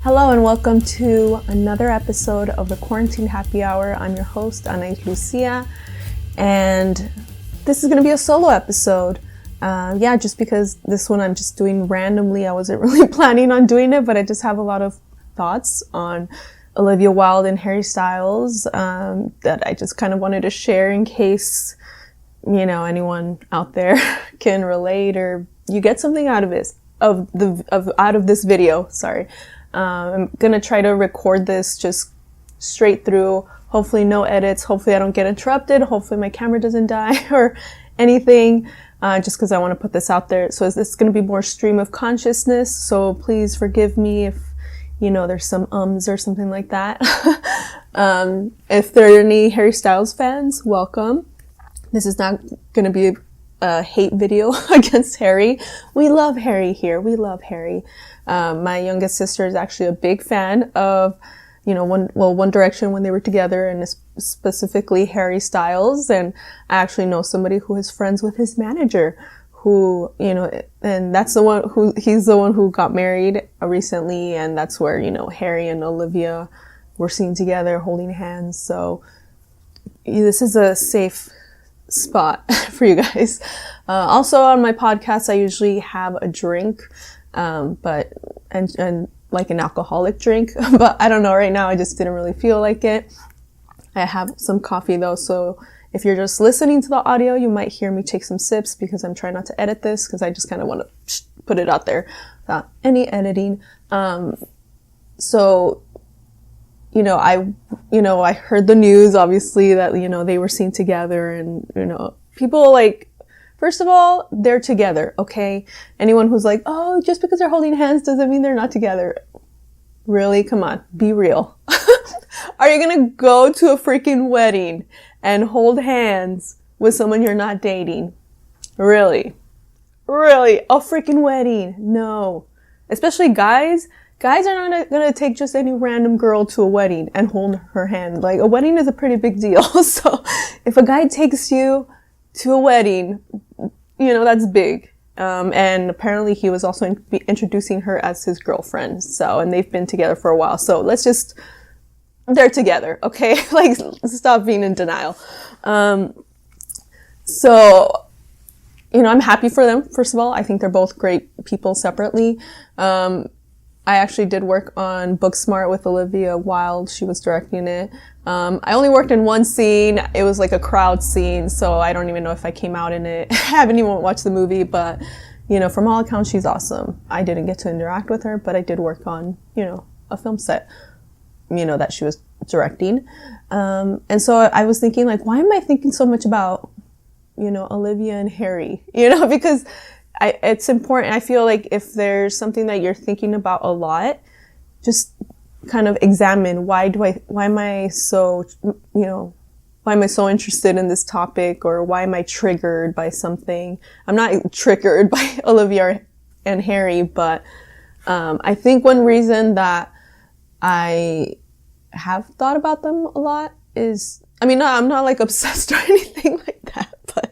Hello and welcome to another episode of the Quarantine Happy Hour. I'm your host, Ana Lucia, and this is going to be a solo episode. Just because this one I'm just doing randomly. I wasn't really planning on doing it, but I just have a lot of thoughts on Olivia Wilde and Harry Styles that I just kind of wanted to share in case, anyone out there can relate or you get something out of this video. Sorry. I'm gonna try to record this just straight through. Hopefully no edits. Hopefully I don't get interrupted. Hopefully my camera doesn't die or anything. Just because I want to put this out there. So this going to be more stream of consciousness. So please forgive me if there's some ums or something like that. If there are any Harry Styles fans, welcome. This is not going to be a hate video against Harry. We love Harry here. We love Harry. My youngest sister is actually a big fan of, One Direction when they were together, and specifically Harry Styles. And I actually know somebody who is friends with his manager, who, and that's he's the one who got married recently. And that's where, Harry and Olivia were seen together holding hands. So this is a safe spot for you guys. Also on my podcast, I usually have a drink. But like an alcoholic drink, but I don't know, right now I just didn't really feel like it. I have some coffee though, so if you're just listening to the audio, you might hear me take some sips because I'm trying not to edit this because I just kind of want to put it out there without any editing. I heard the news, obviously, that, they were seen together and, people first of all, they're together, okay? Anyone who's like, oh, just because they're holding hands doesn't mean they're not together. Really? Come on, be real. Are you gonna go to a freaking wedding and hold hands with someone you're not dating? Really? Really? A freaking wedding? No. Especially guys. Guys are not gonna take just any random girl to a wedding and hold her hand. Like, a wedding is a pretty big deal. So if a guy takes you to a wedding, that's big. And apparently he was also introducing her as his girlfriend. And they've been together for a while. So they're together, okay? Stop being in denial. I'm happy for them, first of all. I think they're both great people separately. I actually did work on Booksmart with Olivia Wilde. She was directing it. I only worked in one scene. It was like a crowd scene, so I don't even know if I came out in it. I haven't even watched the movie, but, from all accounts, she's awesome. I didn't get to interact with her, but I did work on, a film set, that she was directing. And so I was thinking, why am I thinking so much about, Olivia and Harry? Because it's important. I feel like if there's something that you're thinking about a lot, just kind of examine why am I so interested in this topic, or why am I triggered by something? I'm not triggered by Olivia and Harry, but I think one reason that I have thought about them a lot is, I'm not obsessed or anything like that, but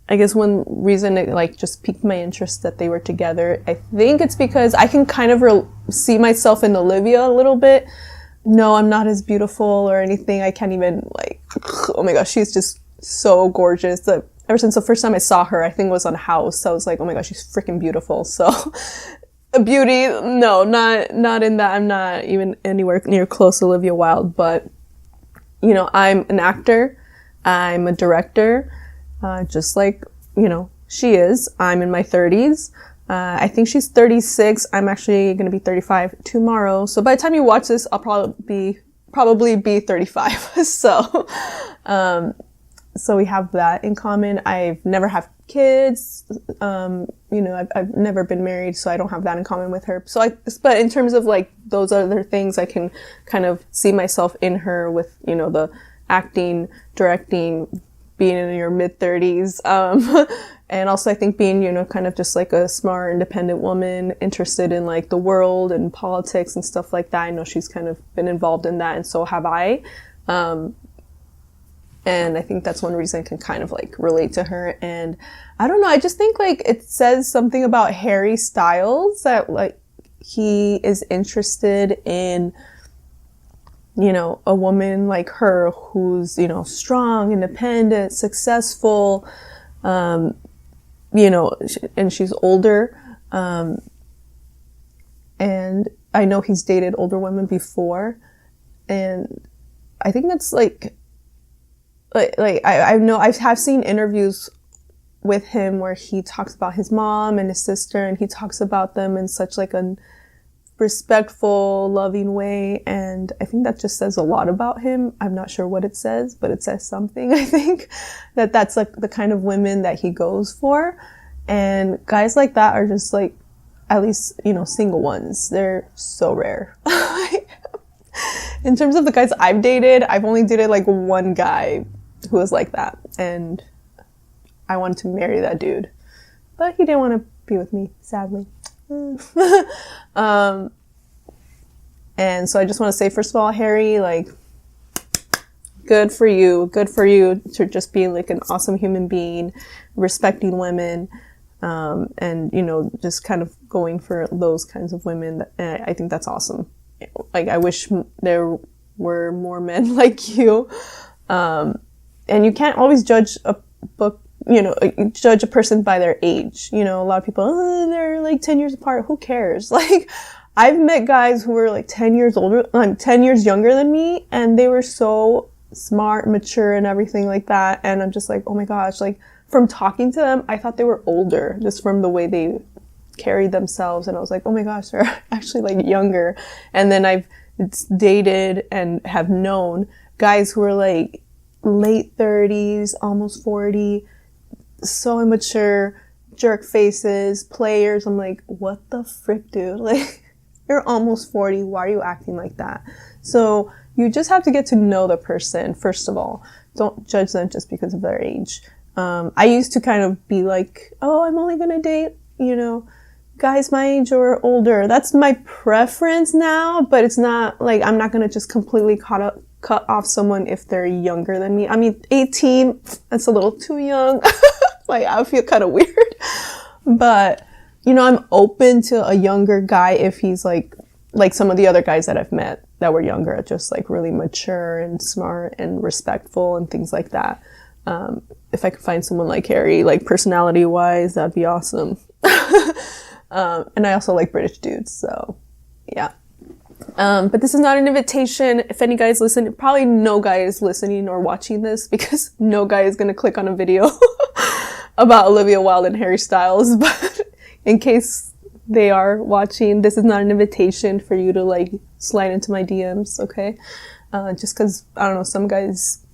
I guess one reason it just piqued my interest that they were together, I think it's because I can kind of see myself in Olivia a little bit. No, I'm not as beautiful or anything. I can't even oh my gosh, she's just so gorgeous. Ever since the first time I saw her, I think it was on House. I was like, oh my gosh, she's freaking beautiful. So beauty, no, not in that. I'm not even anywhere near close to Olivia Wilde, but I'm an actor. I'm a director. Just like, she is. I'm in my 30s. I think she's 36. I'm actually going to be 35 tomorrow. So by the time you watch this, I'll probably be 35. So we have that in common. I've never had kids. I've never been married, so I don't have that in common with her. But in terms of those other things, I can kind of see myself in her with, the acting, directing, being in your mid-30s. And also I think being, kind of just a smart, independent woman, interested in the world and politics and stuff like that. I know she's kind of been involved in that, and so have I. And I think that's one reason I can kind of like relate to her. And I don't know, I just think like it says something about Harry Styles that like he is interested in, you know, a woman like her who's, you know, strong, independent, successful, you know, and she's older. And I know he's dated older women before. And I think that's I know I have seen interviews with him where he talks about his mom and his sister, and he talks about them in such like a respectful, loving way. And I think that just says a lot about him. I'm not sure what it says, but it says something. I think that's like the kind of women that he goes for. And guys like that are just like, at least, you know, single ones. They're so rare. In terms of the guys I've dated, I've only dated like one guy who was like that, and I wanted to marry that dude, but he didn't want to be with me, sadly. And so I just want to say, first of all, Harry, like, good for you to just be like an awesome human being, respecting women, and, you know, just kind of going for those kinds of women. I think that's awesome. Like, I wish there were more men like you. And you can't always judge a book, you know, judge a person by their age. You know, a lot of people, oh, they're like 10 years apart. Who cares? Like, I've met guys who were like 10 years older, 10 years younger than me, and they were so smart, mature, and everything like that. And I'm just like, oh my gosh, like, from talking to them, I thought they were older just from the way they carried themselves. And I was like, oh my gosh, they're actually like younger. And then I've dated and have known guys who were like late 30s, almost 40, so immature, jerk faces, players. I'm like, what the frick, dude? Like, you're almost 40. Why are you acting like that? So you just have to get to know the person, first of all. Don't judge them just because of their age. I used to kind of be like, oh, I'm only going to date, you know, guys my age or older. That's my preference now, but it's not like I'm not going to just completely cut off someone if they're younger than me. I mean, 18, that's a little too young. Like, I feel kind of weird. But, you know, I'm open to a younger guy if he's like some of the other guys that I've met that were younger, just like really mature and smart and respectful and things like that. If I could find someone like Harry, like personality wise, that'd be awesome. And I also like British dudes, so yeah. But this is not an invitation. If any guys listen, probably no guy is listening or watching this, because no guy is going to click on a video about Olivia Wilde and Harry Styles. But in case they are watching, this is not an invitation for you to like slide into my DMs, okay? Just because, I don't know, some guys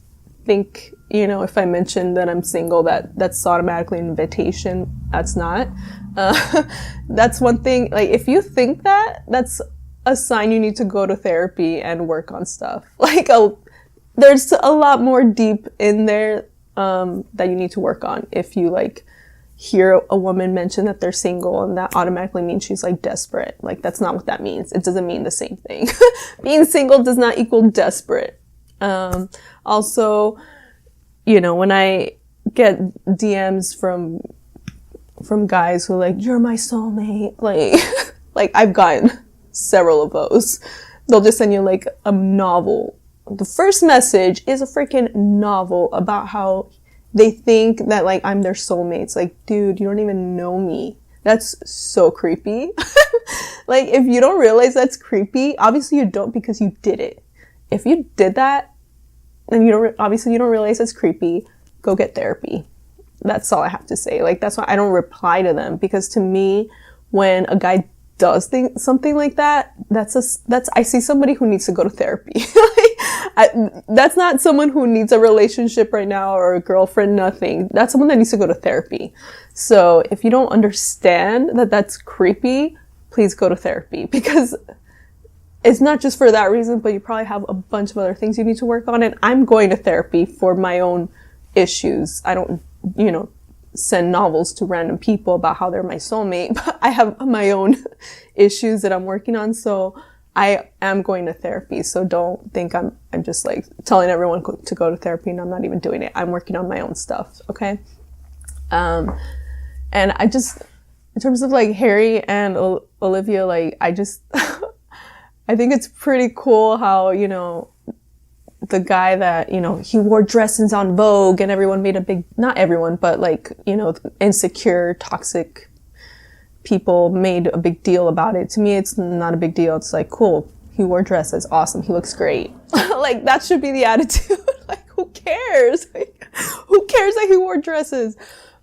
think, you know, if I mention that I'm single, that's automatically an invitation. That's not. That's one thing. Like, if you think that, that's a sign you need to go to therapy and work on stuff. Like, there's a lot more deep in there that you need to work on. If you like hear a woman mention that they're single, and that automatically means she's like desperate. Like, that's not what that means. It doesn't mean the same thing. Being single does not equal desperate. Also, you know, when I get DMs from guys who are like, you're my soulmate, like I've gotten several of those. They'll just send you like a novel. The first message is a freaking novel about how they think that like I'm their soulmate. It's like, dude, you don't even know me. That's so creepy. Like, if you don't realize that's creepy, obviously you don't, because you did it. If you did that, and you don't realize it's creepy, go get therapy. That's all I have to say. Like, that's why I don't reply to them, because to me, when a guy does something like that, I see somebody who needs to go to therapy. That's not someone who needs a relationship right now or a girlfriend, nothing. That's someone that needs to go to therapy. So if you don't understand that that's creepy, please go to therapy, because it's not just for that reason, but you probably have a bunch of other things you need to work on. And I'm going to therapy for my own issues. I don't, you know, send novels to random people about how they're my soulmate, but I have my own issues that I'm working on. So I am going to therapy, so don't think I'm just like telling everyone to go to therapy and I'm not even doing it. I'm working on my own stuff, okay? And I just, in terms of like Harry and Olivia, like I just, I think it's pretty cool how, you know, the guy that, you know, he wore dresses on Vogue and everyone made a big, not everyone, but like, you know, insecure, toxic people made a big deal about it. To me, it's not a big deal. It's like, cool, he wore dresses, awesome, he looks great. Like, that should be the attitude. Like, who cares? Like, who cares that he wore dresses?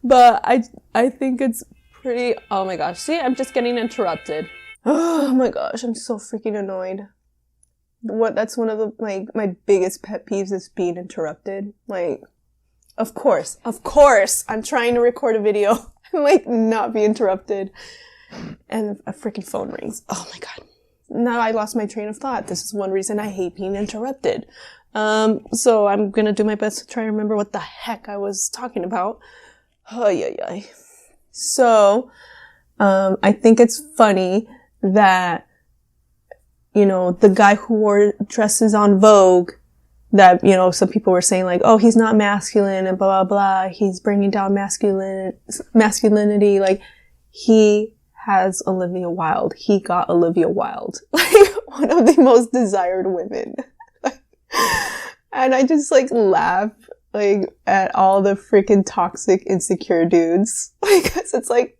But I think it's pretty, oh my gosh, see, I'm just getting interrupted. Oh my gosh, I'm so freaking annoyed. That's one of the, like, my biggest pet peeves is being interrupted. Like, of course, I'm trying to record a video and, like, not be interrupted. And a freaking phone rings. Oh my God. Now I lost my train of thought. This is one reason I hate being interrupted. So I'm gonna do my best to try to remember what the heck I was talking about. Oh, yeah. So, I think it's funny that, you know, the guy who wore dresses on Vogue, that, you know, some people were saying like, oh, he's not masculine and blah, blah, blah. He's bringing down masculinity. Like, he has Olivia Wilde. He got Olivia Wilde. Like, one of the most desired women. And I just, like, laugh, like, at all the freaking toxic, insecure dudes. Like, 'cause it's like,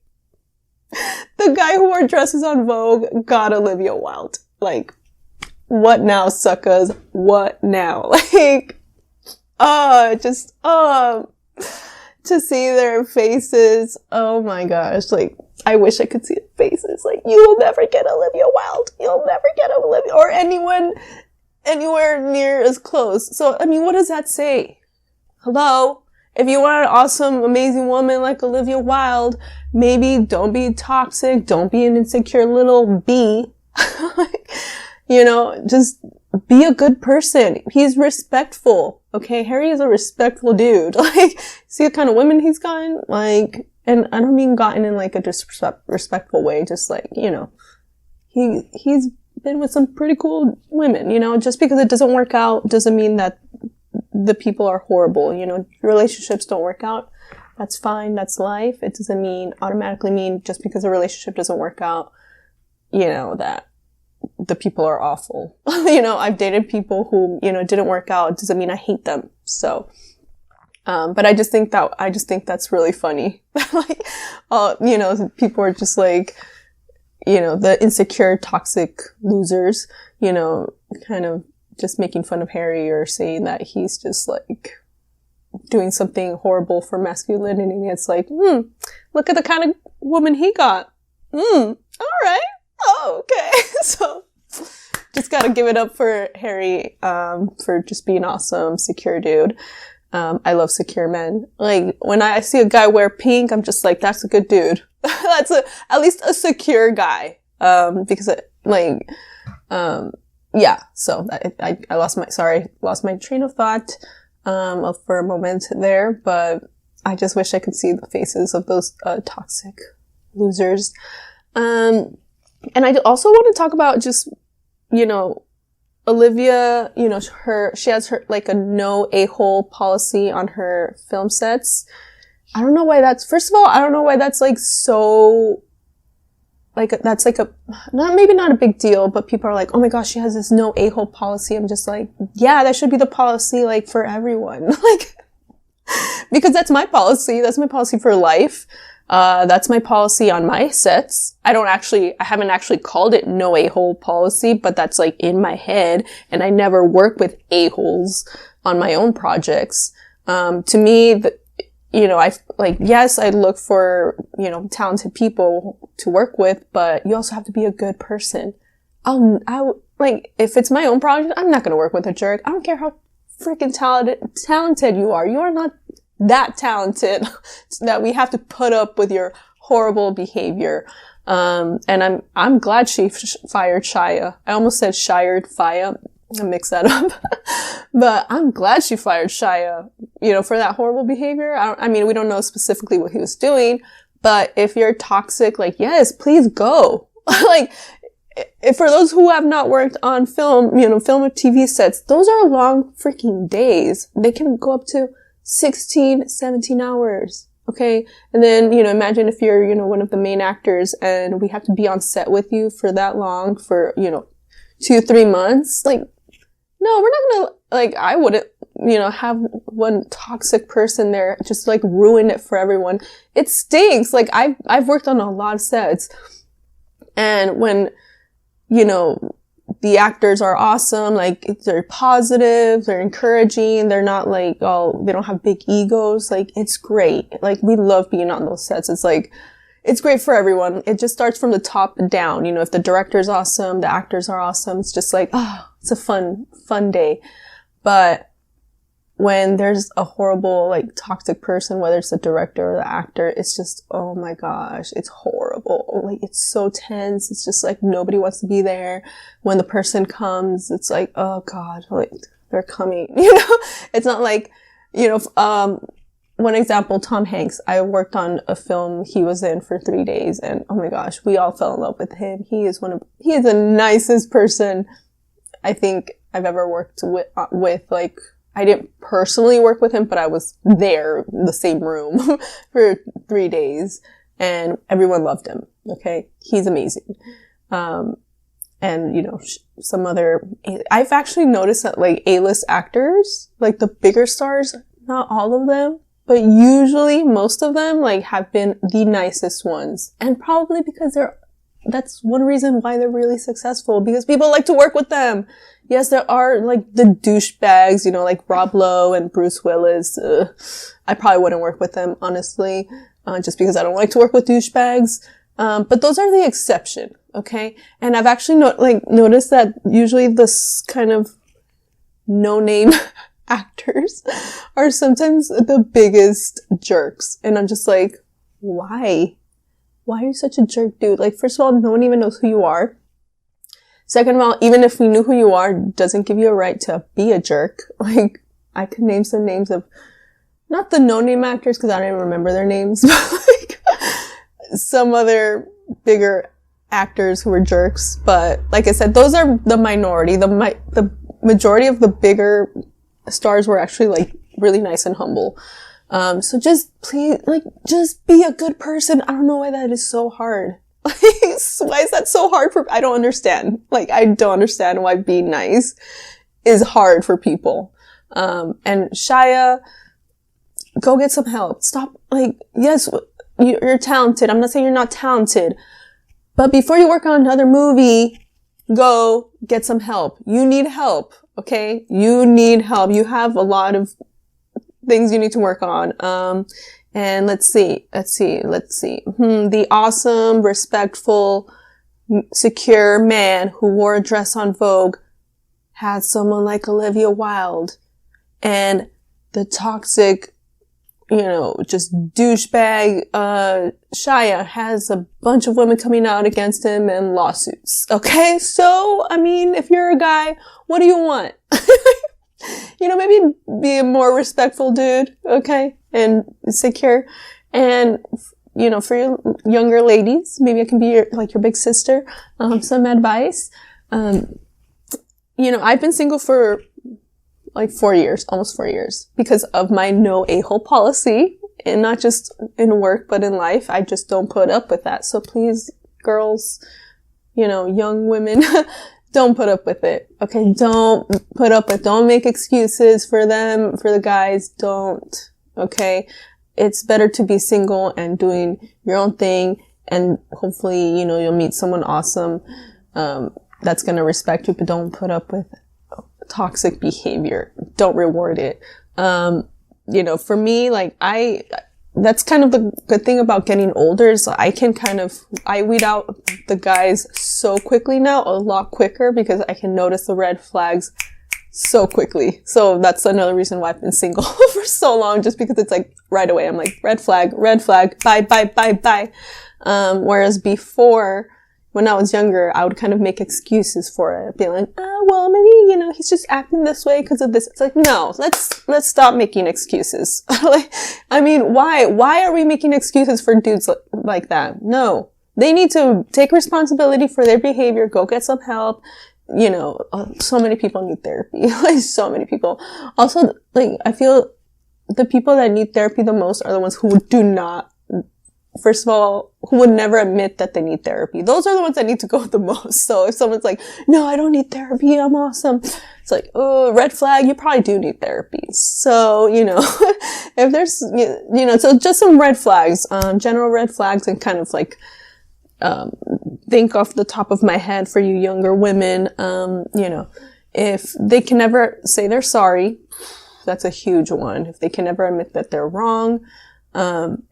the guy who wore dresses on Vogue got Olivia Wilde. Like, what now, suckers? What now? Like, to see their faces. Oh my gosh. Like, I wish I could see their faces. Like, you will never get Olivia Wilde. You'll never get Olivia, or anyone, anywhere near as close. So, I mean, what does that say? Hello? If you want an awesome, amazing woman like Olivia Wilde, maybe don't be toxic. Don't be an insecure little bee. Like, you know, just be a good person. He's respectful. Okay. Harry is a respectful dude. Like, see the kind of women he's gotten? Like, and I don't mean gotten in like a disrespectful way. Just like, you know, he's been with some pretty cool women, you know, just because it doesn't work out doesn't mean that the people are horrible. You know, relationships don't work out. That's fine. That's life. It doesn't automatically mean just because a relationship doesn't work out, you know, that the people are awful. You know, I've dated people who, you know, didn't work out. It doesn't mean I hate them. So, but I just think that's really funny. Like, you know, people are just like, you know, the insecure, toxic losers, you know, kind of just making fun of Harry or saying that he's just like doing something horrible for masculinity. It's like, look at the kind of woman he got. All right. Oh, okay. So just gotta give it up for Harry, for just being awesome, secure dude. I love secure men. Like, when I see a guy wear pink, I'm just like, that's a good dude. That's at least a secure guy. Because yeah, so I lost my train of thought, for a moment there, but I just wish I could see the faces of those, toxic losers. And I also want to talk about just, you know, Olivia, you know, she has her, like, a no a-hole policy on her film sets. I don't know why first of all, I don't know why that's, like, so, like, that's, like, maybe not a big deal, but people are like, oh my gosh, she has this no a-hole policy. I'm just like, yeah, that should be the policy, like, for everyone. Like, because that's my policy. That's my policy for life. That's my policy on my sets. I haven't actually called it no a-hole policy, but that's like in my head, and I never work with a-holes on my own projects. To me, you know, yes, I look for, you know, talented people to work with, but you also have to be a good person. Like, if it's my own project, I'm not gonna work with a jerk. I don't care how freaking talented you are. You are not that talented that we have to put up with your horrible behavior. And I'm glad she fired Shia. I almost said shired Faya. I mixed that up. But I'm glad she fired Shia, you know, for that horrible behavior. I mean, we don't know specifically what he was doing, but if you're toxic, like, yes, please go. Like, for those who have not worked on film, film or TV sets, those are long freaking days. They can go up to 16, 17 hours. Okay. And then, imagine if you're, one of the main actors and we have to be on set with you for that long for, 2-3 months. Like, no, we're not gonna, like, I wouldn't, have one toxic person there just like ruin it for everyone. It stinks. Like, I've worked on a lot of sets, and when, the actors are awesome, like, they're positive, they're encouraging, they're not like, oh, they don't have big egos, like, it's great. Like, we love being on those sets. It's like, it's great for everyone. It just starts from the top down. If the director's awesome, the actors are awesome, it's just like, oh, it's a fun day. But when there's a horrible, like, toxic person, whether it's the director or the actor, it's just, oh my gosh, it's horrible. Like, it's so tense. It's just like nobody wants to be there. When the person comes, it's like, oh God, like, they're coming, It's not like, one example, Tom Hanks. I worked on a film he was in for 3 days, and oh my gosh, we all fell in love with him. He is the nicest person I think I've ever worked with. Like, I didn't personally work with him, but I was there in the same room for 3 days, and everyone loved him. Okay. He's amazing. And some other, I've actually noticed that, like, A-list actors, like the bigger stars, not all of them, but usually most of them, like, have been the nicest ones. And probably because that's one reason why they're really successful, because people like to work with them. Yes, there are, like, the douchebags, like Rob Lowe and Bruce Willis. I probably wouldn't work with them, honestly, just because I don't like to work with douchebags. But those are the exception, okay? And I've actually noticed that usually this kind of no-name actors are sometimes the biggest jerks. And I'm just like, why? Why are you such a jerk, dude? Like, first of all, no one even knows who you are. Second of all, even if we knew who you are, doesn't give you a right to be a jerk. Like, I could name some names of, not the no-name actors, because I don't even remember their names, but like, some other bigger actors who were jerks. But like I said, those are the minority. The majority of the bigger stars were actually, like, really nice and humble. So just please, like, just be a good person. I don't know why that is so hard. Like, why is that so hard I don't understand. Like, I don't understand why being nice is hard for people. And Shia, go get some help. Stop, like, yes, you're talented. I'm not saying you're not talented, but before you work on another movie, go get some help. You need help. Okay. You need help. You have a lot of things you need to work on. And let's see. The awesome, respectful, secure man who wore a dress on Vogue had someone like Olivia Wilde. And the toxic, just douchebag, Shia has a bunch of women coming out against him and lawsuits. Okay? So, I mean, if you're a guy, what do you want? Maybe be a more respectful dude, okay, and secure. And, for your younger ladies, maybe I can be your big sister, some advice. I've been single for like 4 years, almost 4 years, because of my no a-hole policy, and not just in work, but in life. I just don't put up with that. So please, girls, young women, don't put up with it. Okay. Don't make excuses for the guys. Don't. Okay. It's better to be single and doing your own thing. And hopefully, you'll meet someone awesome, that's going to respect you, but don't put up with toxic behavior. Don't reward it. For me, like, that's kind of the good thing about getting older is I weed out the guys so quickly now, a lot quicker, because I can notice the red flags so quickly. So that's another reason why I've been single for so long, just because it's like right away. I'm like, red flag, bye. Whereas before, when I was younger, I would kind of make excuses for it, be like, well, maybe, he's just acting this way because of this. It's like, no, let's stop making excuses. Like, I mean, why are we making excuses for dudes like that? No, they need to take responsibility for their behavior, go get some help. You know, so many people need therapy. Like, so many people. Also, like, I feel the people that need therapy the most are the ones who do not, first of all, who would never admit that they need therapy. Those are the ones that need to go the most. So if someone's like, no, I don't need therapy, I'm awesome. It's like, oh, red flag, you probably do need therapy. So, you know, if there's, you know, so just some red flags, general red flags, and kind of like, think off the top of my head for you younger women, you know, if they can never say they're sorry, that's a huge one. If they can never admit that they're wrong,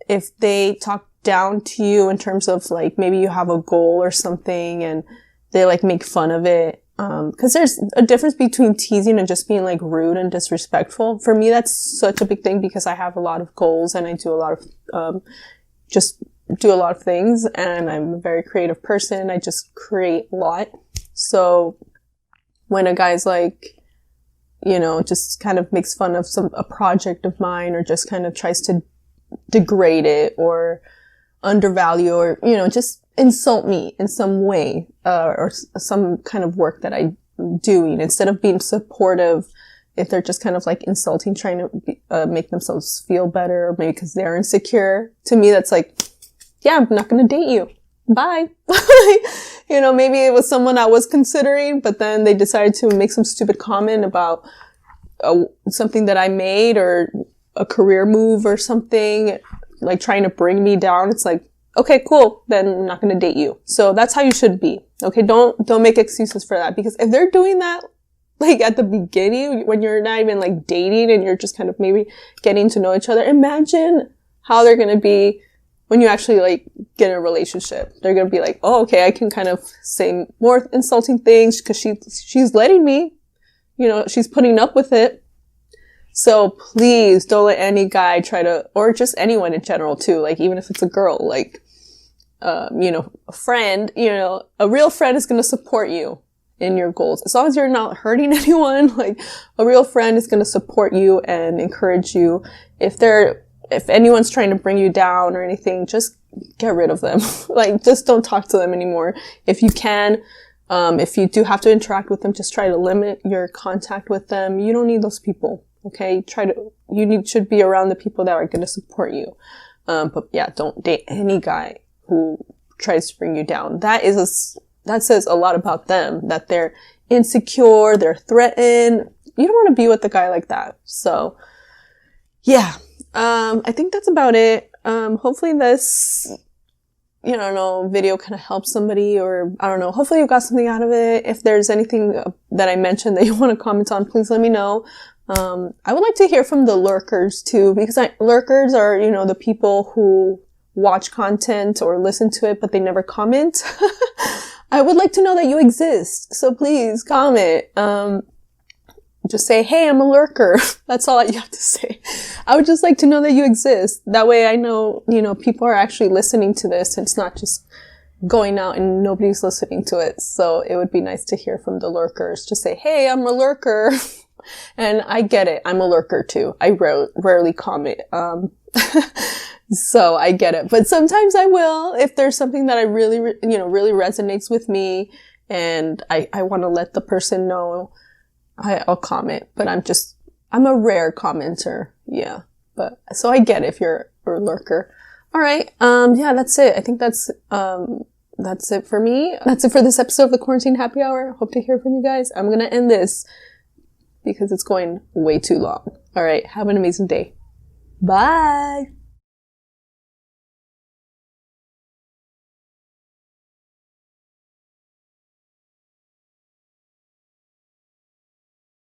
if they talk down to you in terms of like, maybe you have a goal or something and they like make fun of it. Cause there's a difference between teasing and just being like rude and disrespectful. For me, that's such a big thing because I have a lot of goals and I do a lot of, just do a lot of things, and I'm a very creative person. I just create a lot. So when a guy's like, you know, just kind of makes fun of a project of mine, or just kind of tries to degrade it or undervalue, or, you know, just insult me in some way, or some kind of work that I'm doing, instead of being supportive, if they're just kind of like insulting, trying to make themselves feel better, or maybe because they're insecure, to me, that's like, yeah, I'm not going to date you. Bye. You know, maybe it was someone I was considering, but then they decided to make some stupid comment about something that I made, or a career move or something, like trying to bring me down. It's like, okay, cool. Then I'm not going to date you. So that's how you should be. Okay. Don't make excuses for that, because if they're doing that, like at the beginning, when you're not even like dating and you're just kind of maybe getting to know each other, imagine how they're going to be when you actually like get in a relationship. They're going to be like, oh, okay, I can kind of say more insulting things because she's letting me, you know, she's putting up with it. So please don't let any guy try to, or just anyone in general too, like even if it's a girl, like, you know, a friend, you know, a real friend is going to support you in your goals. As long as you're not hurting anyone, like a real friend is going to support you and encourage you. If anyone's trying to bring you down or anything, just get rid of them. Like, just don't talk to them anymore. If you can, if you do have to interact with them, just try to limit your contact with them. You don't need those people. Okay. Should be around the people that are going to support you. But yeah, don't date any guy who tries to bring you down. That says a lot about them, that they're insecure, they're threatened. You don't want to be with a guy like that. So yeah. I think that's about it. Hopefully this, you know, video kind of helps somebody, or I don't know, hopefully you got something out of it. If there's anything that I mentioned that you want to comment on, please let me know. I would like to hear from the lurkers too, because lurkers are, you know, the people who watch content or listen to it, but they never comment. I would like to know that you exist. So please comment. Just say, hey, I'm a lurker. That's all you have to say. I would just like to know that you exist. That way I know, you know, people are actually listening to this. It's not just going out and nobody's listening to it. So it would be nice to hear from the lurkers. Just say, hey, I'm a lurker. And I get it. I'm a lurker too. I rarely comment. So I get it. But sometimes I will, if there's something that I really, you know, really resonates with me and I want to let the person know, I'll comment, but I'm a rare commenter. Yeah. But so I get it if you're a lurker. All right. Yeah, that's it. I think that's it for me. That's it for this episode of the Quarantine Happy Hour. Hope to hear from you guys. I'm going to end this because it's going way too long. All right. Have an amazing day. Bye.